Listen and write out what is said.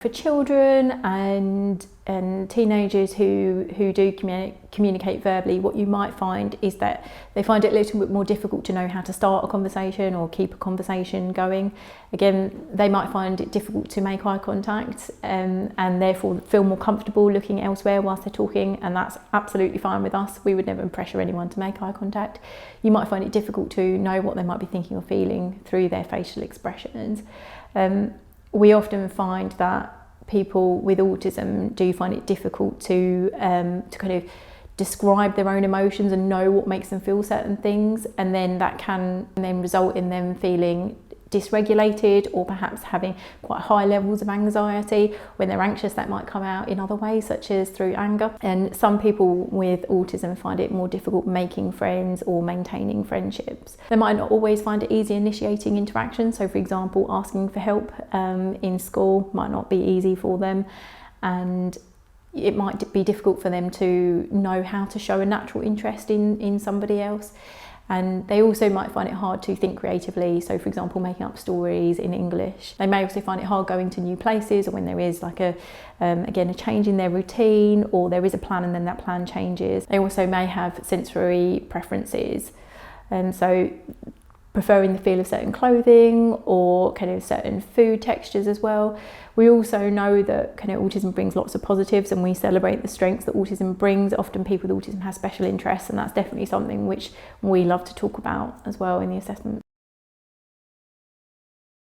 For children and teenagers who do communicate verbally, what you might find is that they find it a little bit more difficult to know how to start a conversation or keep a conversation going. Again, they might find it difficult to make eye contact and therefore feel more comfortable looking elsewhere whilst they're talking, and that's absolutely fine with us. We would never pressure anyone to make eye contact. You might find it difficult to know what they might be thinking or feeling through their facial expressions. We often find that people with autism do find it difficult to kind of describe their own emotions and know what makes them feel certain things, and then that can then result in them feeling dysregulated or perhaps having quite high levels of anxiety. When they're anxious, that might come out in other ways, such as through anger. And some people with autism find it more difficult making friends or maintaining friendships. They might not always find it easy initiating interaction. So for example, asking for help in school might not be easy for them, and it might be difficult for them to know how to show a natural interest in somebody else. And they also might find it hard to think creatively. So for example, making up stories in English. They may also find it hard going to new places, or when there is like again, a change in their routine, or there is a plan and then that plan changes. They also may have sensory preferences. And so preferring the feel of certain clothing or kind of certain food textures as well. We also know that kind of autism brings lots of positives, and we celebrate the strengths that autism brings. Often people with autism have special interests, and that's definitely something which we love to talk about as well in the assessment.